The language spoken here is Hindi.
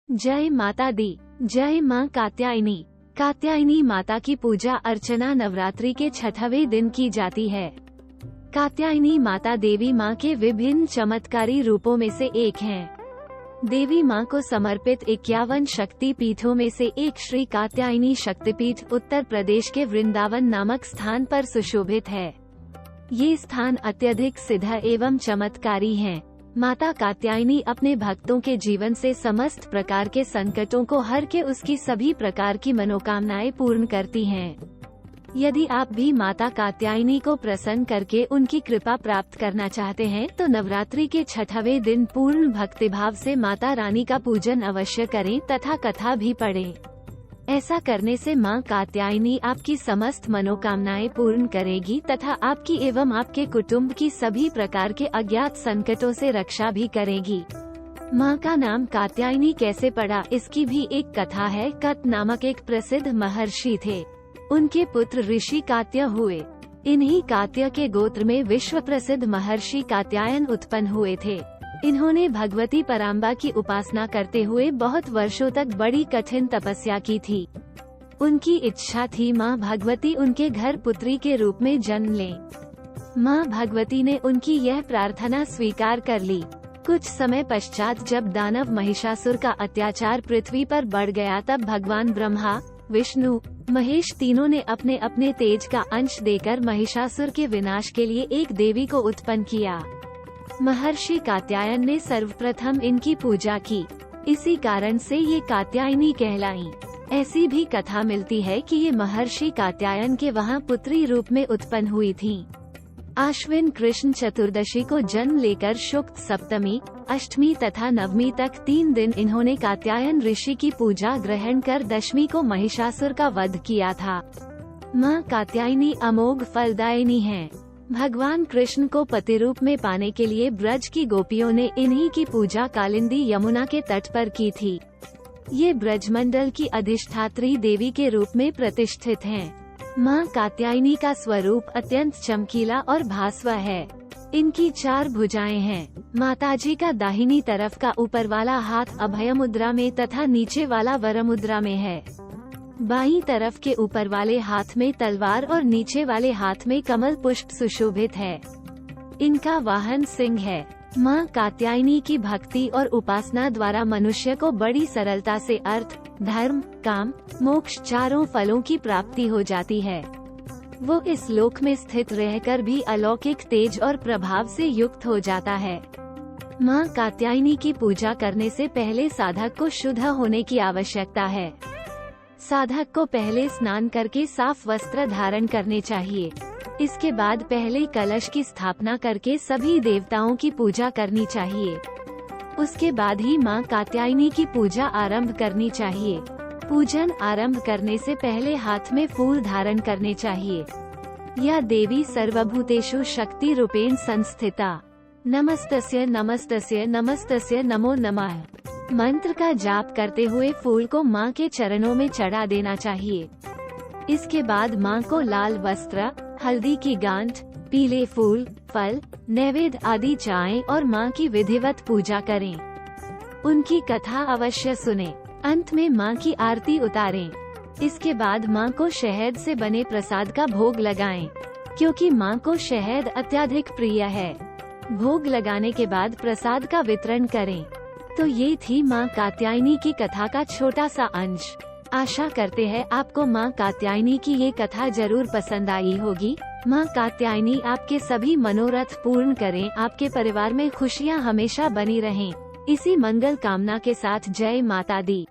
जय माता दी। जय मां कात्यायनी। कात्यायनी माता की पूजा अर्चना नवरात्रि के 6वें दिन की जाती है। कात्यायनी माता देवी मां के विभिन्न चमत्कारी रूपों में से एक हैं। देवी मां को समर्पित 51 शक्ति पीठों में से एक श्री कात्यायनी शक्तिपीठ उत्तर प्रदेश के वृंदावन नामक स्थान पर सुशोभित है। ये स्थान अत्यधिक सिद्ध एवं चमत्कारी हैं। माता कात्यायनी अपने भक्तों के जीवन से समस्त प्रकार के संकटों को हर के उसकी सभी प्रकार की मनोकामनाएं पूर्ण करती हैं। यदि आप भी माता कात्यायनी को प्रसन्न करके उनकी कृपा प्राप्त करना चाहते हैं तो नवरात्रि के 6वें दिन पूर्ण भक्तिभाव से माता रानी का पूजन अवश्य करें तथा कथा भी पढ़ें। ऐसा करने से मां कात्यायनी आपकी समस्त मनोकामनाएं पूर्ण करेगी तथा आपकी एवं आपके कुटुंब की सभी प्रकार के अज्ञात संकटों से रक्षा भी करेगी। मां का नाम कात्यायनी कैसे पड़ा, इसकी भी एक कथा है। कत नामक एक प्रसिद्ध महर्षि थे। उनके पुत्र ऋषि कात्य हुए। इन्हीं कात्य के गोत्र में विश्व प्रसिद्ध महर्षि कात्यायन उत्पन्न हुए थे। इन्होंने भगवती पराम्बा की उपासना करते हुए बहुत वर्षों तक बड़ी कठिन तपस्या की थी। उनकी इच्छा थी मां भगवती उनके घर पुत्री के रूप में जन्म लें। मां भगवती ने उनकी यह प्रार्थना स्वीकार कर ली। कुछ समय पश्चात जब दानव महिषासुर का अत्याचार पृथ्वी पर बढ़ गया तब भगवान ब्रह्मा, विष्णु, महेश तीनों ने अपने अपने तेज का अंश देकर महिषासुर के विनाश के लिए एक देवी को उत्पन्न किया। महर्षि कात्यायन ने सर्वप्रथम इनकी पूजा की। इसी कारण से ये कात्यायनी कहलाईं। ऐसी भी कथा मिलती है कि ये महर्षि कात्यायन के वहाँ पुत्री रूप में उत्पन्न हुई थीं। आश्विन कृष्ण चतुर्दशी को जन्म लेकर शुक्ल सप्तमी, अष्टमी तथा नवमी तक 3 दिन इन्होंने कात्यायन ऋषि की पूजा ग्रहण कर दशमी को महिषासुर का वध किया था। मां कात्यायनी अमोघ फलदायिनी हैं। भगवान कृष्ण को पति रूप में पाने के लिए ब्रज की गोपियों ने इन्हीं की पूजा कालिंदी यमुना के तट पर की थी। ये ब्रजमंडल की अधिष्ठात्री देवी के रूप में प्रतिष्ठित हैं। मां कात्यायनी का स्वरूप अत्यंत चमकीला और भास्वर है। इनकी 4 भुजाएं हैं। माताजी का दाहिनी तरफ का ऊपर वाला हाथ अभय मुद्रा में तथा नीचे वाला वर मुद्रा में है। बाईं तरफ के ऊपर वाले हाथ में तलवार और नीचे वाले हाथ में कमल पुष्प सुशोभित है। इनका वाहन सिंह है। मां कात्यायनी की भक्ति और उपासना द्वारा मनुष्य को बड़ी सरलता से अर्थ, धर्म, काम, मोक्ष 4 फलों की प्राप्ति हो जाती है। वो इस लोक में स्थित रहकर भी अलौकिक तेज और प्रभाव से युक्त हो जाता है। मां कात्यायनी की पूजा करने से पहले साधक को शुद्ध होने की आवश्यकता है। साधक को पहले स्नान करके साफ वस्त्र धारण करने चाहिए। इसके बाद पहले कलश की स्थापना करके सभी देवताओं की पूजा करनी चाहिए। उसके बाद ही मां कात्यायनी की पूजा आरंभ करनी चाहिए। पूजन आरंभ करने से पहले हाथ में फूल धारण करने चाहिए। यह देवी सर्वभूतेषु शक्ति रूपेण संस्थिता। नमस्तस्य नमस्तस्य नमस्तस्य नमो नमः मंत्र का जाप करते हुए फूल को मां के चरणों में चढ़ा देना चाहिए। इसके बाद मां को लाल वस्त्र, हल्दी की गांठ, पीले फूल, फल, नैवेद्य आदि चाएं और मां की विधिवत पूजा करें। उनकी कथा अवश्य सुनें। अंत में मां की आरती उतारें। इसके बाद मां को शहद से बने प्रसाद का भोग लगाएं, क्योंकि मां को शहद अत्यधिक प्रिय है। भोग लगाने के बाद प्रसाद का वितरण करें। तो ये थी मां कात्यायनी की कथा का छोटा सा अंश। आशा करते हैं आपको मां कात्यायनी की ये कथा जरूर पसंद आई होगी। मां कात्यायनी आपके सभी मनोरथ पूर्ण करें, आपके परिवार में खुशियां हमेशा बनी रहें। इसी मंगल कामना के साथ जय माता दी।